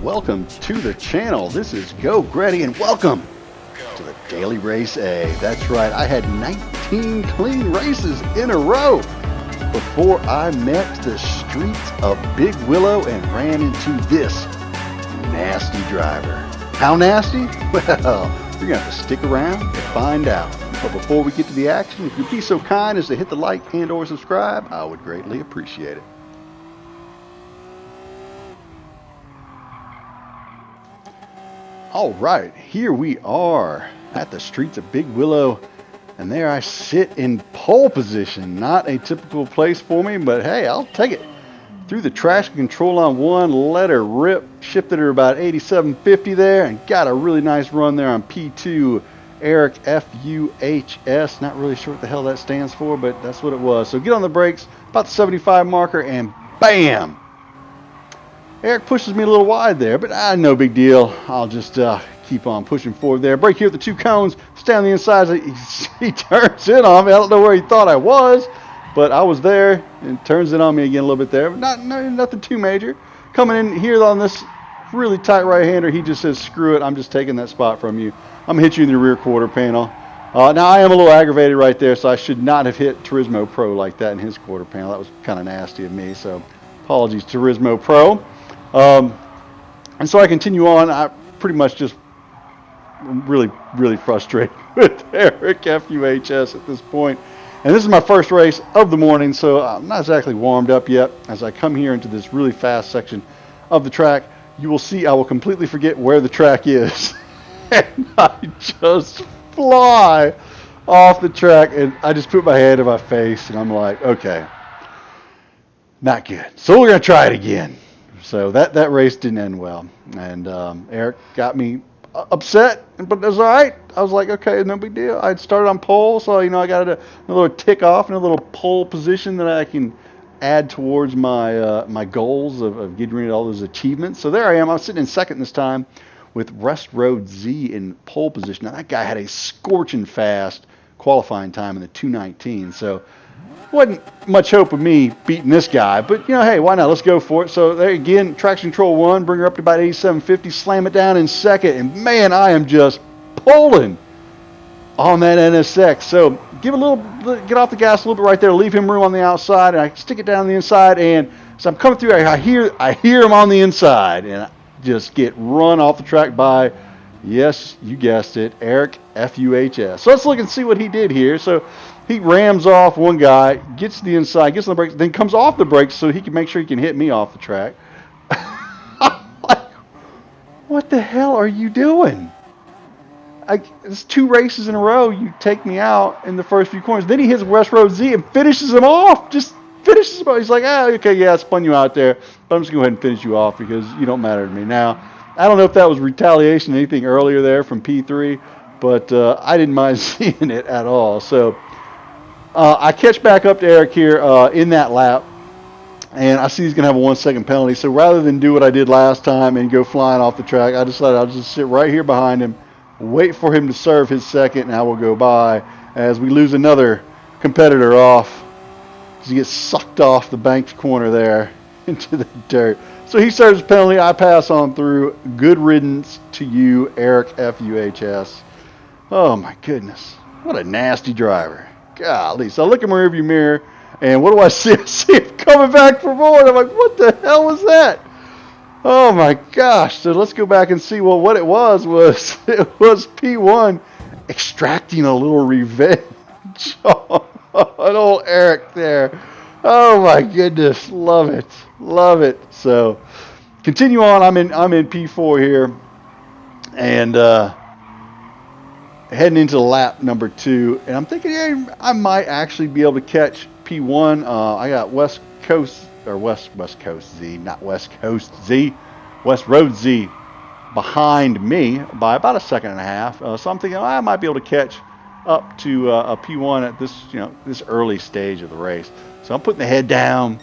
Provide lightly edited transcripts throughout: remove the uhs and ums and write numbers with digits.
welcome to the channel. This is Geauxgreddy and welcome to the Daily Race A. That's right, I had 19 clean races in a row before I met the streets of Big Willow and ran into this nasty driver. How nasty? Well, you're going to have to stick around to find out. But before we get to the action, if you'd be so kind as to hit the like and or subscribe, I would greatly appreciate it. All right, here we are at the streets of Big Willow, and there I sit in pole position. Not a typical place for me, but hey, I'll take it. Threw the traction control on one, let her rip, shifted her about 87.50 there, and got a really nice run there on P2. Eric F-U-H-S, not really sure what the hell that stands for, but that's what it was. So get on the brakes, about the 75 marker, and bam! Eric pushes me a little wide there, but no big deal. I'll just keep on pushing forward there. Brake here with the two cones, stay on the inside. He turns in on me. I don't know where he thought I was, but I was there, and turns in on me again a little bit there. But nothing too major. Coming in here on this really tight right-hander, he just says, screw it, I'm just taking that spot from you. I'm going to hit you in the rear quarter panel. Now, I am a little aggravated right there, so I should not have hit Turismo Pro like that in his quarter panel. That was kind of nasty of me, so apologies, Turismo Pro. And so I continue on. I pretty much just really frustrated with Eric F-U-H-S at this point. And this is my first race of the morning, so I'm not exactly warmed up yet. As I come here into this really fast section of the track, you will see I will completely forget where the track is. And I just fly off the track, and I just put my hand in my face, and I'm like, okay, not good. So we're going to try it again. So that race didn't end well, and Eric got me upset, but it was all right. I was like, okay, no big deal. I'd started on pole, so I got a little tick off and a little pole position that I can add towards my my goals of getting rid of all those achievements. So there I am. I was sitting in second this time with West Road Z in pole position. Now that guy had a scorching fast qualifying time in the 2:19, so wasn't much hope of me beating this guy, but hey, why not? Let's go for it. So there again, traction control one, bring her up to about 87.50, slam it down in second, and man, I am just pulling on that NSX. So get off the gas a little bit right there, leave him room on the outside, and I stick it down the inside, and as I'm coming through, I hear him on the inside, and I just get run off the track by, yes, you guessed it, Eric F-U-H-S. So let's look and see what he did here. So he rams off one guy, gets to the inside, gets on the brakes, then comes off the brakes so he can make sure he can hit me off the track. I'm like, what the hell are you doing? It's two races in a row. You take me out in the first few corners. Then he hits West Road Z and finishes him off. Just finishes him off. He's like, okay, yeah, I spun you out there, but I'm just going to go ahead and finish you off because you don't matter to me. Now, I don't know if that was retaliation or anything earlier there from P3, but I didn't mind seeing it at all. So I catch back up to Eric here in that lap, and I see he's going to have a 1 second penalty. So rather than do what I did last time and go flying off the track, I decided I'll just sit right here behind him, wait for him to serve his second, and I will go by as we lose another competitor off. He gets sucked off the banked corner there into the dirt. So he serves his penalty. I pass on through. Good riddance to you, Eric F-U-H-S. Oh, my goodness. What a nasty driver. Golly. So I look in my rearview mirror, and what do I see? I see him coming back for more. And I'm like, what the hell was that? Oh, my gosh. So let's go back and see. Well, what it was it was P1 extracting a little revenge on old Eric there. Oh, my goodness. Love it. Love it. So continue on. I'm in P4 here, and heading into lap number 2, and I'm thinking, hey, I might actually be able to catch P1. I got West Coast Z, not West Coast Z, West Road Z behind me by about a second and a half. So I'm thinking I might be able to catch up to a P1 at this this early stage of the race. So I'm putting the head down,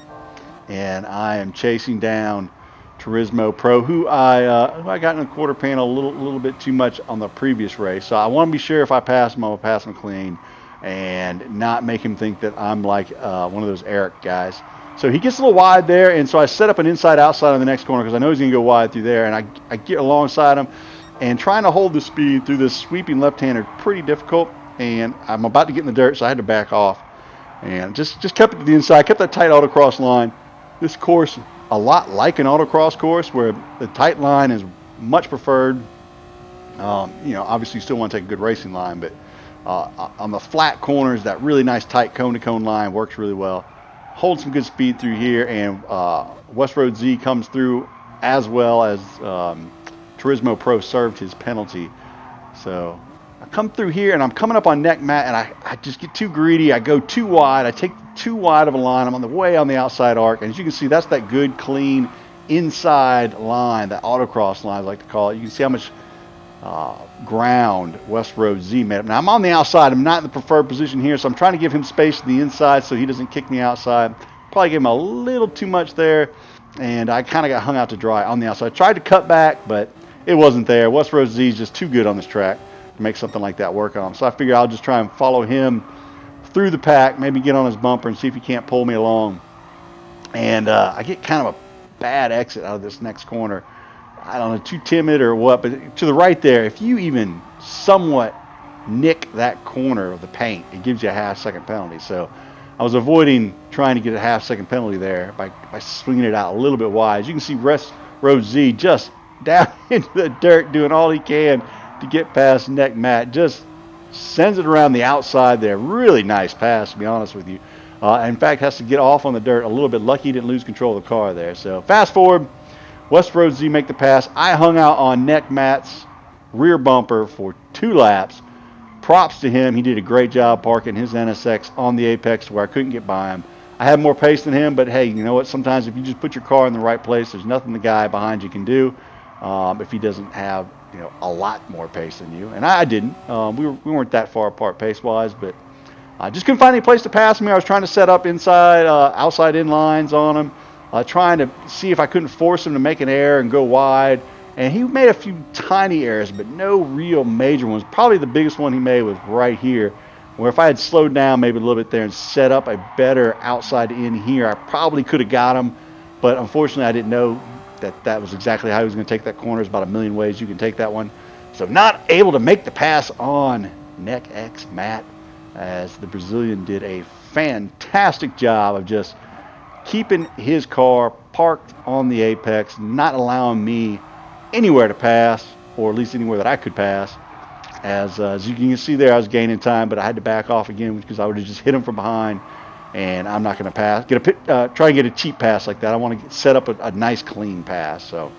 and I am chasing down Turismo Pro, who I got in the quarter panel a little bit too much on the previous race. So I want to be sure if I pass him, I'll pass him clean and not make him think that I'm like one of those Eric guys. So he gets a little wide there, and so I set up an inside-outside on the next corner because I know he's going to go wide through there, and I get alongside him, and trying to hold the speed through this sweeping left-hander pretty difficult, and I'm about to get in the dirt, so I had to back off, and just kept it to the inside, kept that tight autocross line. This course, a lot like an autocross course where the tight line is much preferred. Obviously you still want to take a good racing line, but on the flat corners, that really nice tight cone-to-cone line works really well. Hold some good speed through here, and West Road Z comes through as well as Turismo Pro served his penalty. So I come through here, and I'm coming up on neck mat, and I just get too greedy. I go too wide. I take too wide of a line. I'm on the outside arc, and as you can see, that's that good, clean inside line, that autocross line, I like to call it. You can see how much ground West Road Z made up. Now I'm on the outside. I'm not in the preferred position here, so I'm trying to give him space to the inside so he doesn't kick me outside. Probably gave him a little too much there, and I kind of got hung out to dry on the outside. I tried to cut back, but it wasn't there. West Road Z is just too good on this track to make something like that work on him. So I figure I'll just try and follow him through the pack, maybe get on his bumper and see if he can't pull me along. And I get kind of a bad exit out of this next corner. I don't know, too timid or what, but to the right there, if you even somewhat nick that corner of the paint, it gives you a half-second penalty. So I was avoiding trying to get a half-second penalty there by swinging it out a little bit wide. As you can see, West Road Z just down into the dirt doing all he can to get past neck mat. Just sends it around the outside there. Really nice pass, to be honest with you. In fact, has to get off on the dirt a little bit. Lucky he didn't lose control of the car there. So fast forward. West Road Z make the pass. I hung out on neck mat's rear bumper for 2 laps. Props to him. He did a great job parking his NSX on the apex where I couldn't get by him. I had more pace than him, but hey, you know what? Sometimes if you just put your car in the right place, there's nothing the guy behind you can do if he doesn't have a lot more pace than you. And I didn't. We weren't that far apart pace-wise, but I just couldn't find any place to pass me. I was trying to set up inside, outside in lines on him. Trying to see if I couldn't force him to make an error and go wide. And he made a few tiny errors, but no real major ones. Probably the biggest one he made was right here, where if I had slowed down maybe a little bit there and set up a better outside in here, I probably could have got him. But unfortunately, I didn't know that was exactly how he was going to take that corner. There's about a million ways you can take that one. So not able to make the pass on neck X mat, as the Brazilian did a fantastic job of just keeping his car parked on the apex, not allowing me anywhere to pass, or at least anywhere that I could pass. As you can see there, I was gaining time, but I had to back off again because I would have just hit him from behind, and I'm not going to pass. Try and get a cheap pass like that. I want to set up a nice, clean pass. So,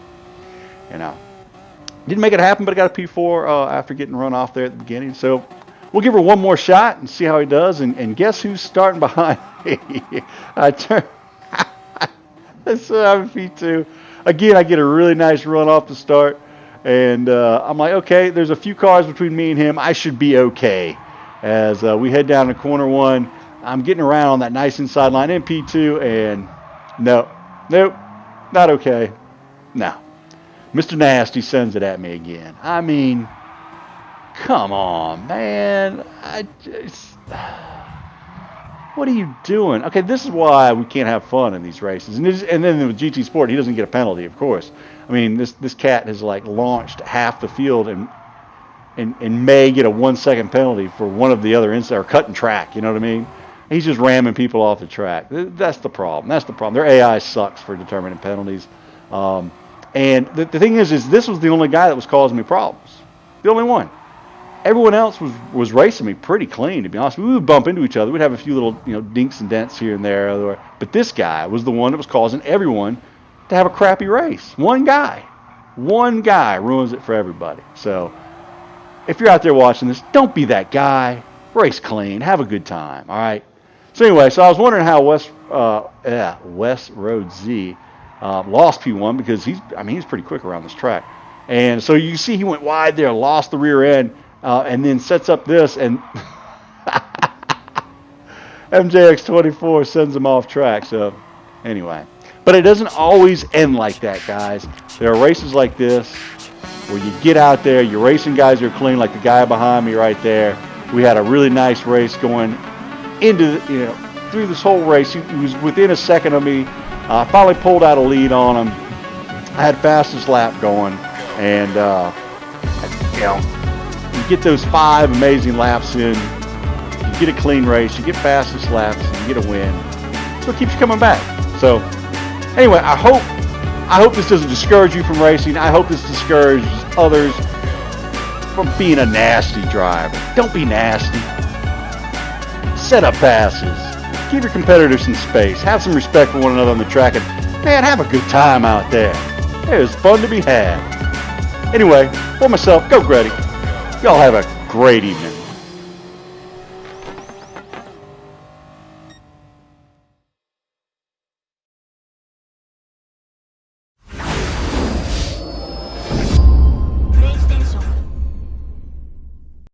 didn't make it happen, but I got a P4 after getting run off there at the beginning. So we'll give her one more shot and see how he does. And guess who's starting behind me? So I'm P2. Again, I get a really nice run off the start. And I'm like, okay, there's a few cars between me and him. I should be okay. As we head down to corner 1, I'm getting around on that nice inside line in P2. And nope, not okay. No. Mr. Nasty sends it at me again. I mean, come on, man. What are you doing? Okay, this is why we can't have fun in these races. And then with GT Sport, he doesn't get a penalty, of course. I mean, this cat has launched half the field and may get a 1-second penalty for one of the other inside or cutting track. You know what I mean? He's just ramming people off the track. That's the problem. Their AI sucks for determining penalties. And the thing is this was the only guy that was causing me problems. The only one. Everyone else was racing me pretty clean, to be honest. We would bump into each other. We'd have a few little dinks and dents here and there. But this guy was the one that was causing everyone to have a crappy race. One guy ruins it for everybody. So if you're out there watching this, don't be that guy. Race clean. Have a good time. All right. So anyway, I was wondering how West Road Z lost P1 because he's pretty quick around this track. And so you see he went wide there, lost the rear end. And then sets up this, and MJX24 sends him off track. So, anyway. But it doesn't always end like that, guys. There are races like this where you get out there, your racing guys are clean, like the guy behind me right there. We had a really nice race going into through this whole race. He was within a second of me. I finally pulled out a lead on him. I had fastest lap going, and you know, you get those 5 amazing laps in, you get a clean race, you get fastest laps, and you get a win. So it keeps you coming back. So anyway, I hope this doesn't discourage you from racing. I hope this discourages others from being a nasty driver. Don't be nasty. Set up passes. Give your competitors some space. Have some respect for one another on the track, and man, have a good time out there. It was fun to be had. Anyway, for myself, Geauxgreddy. Y'all have a great evening.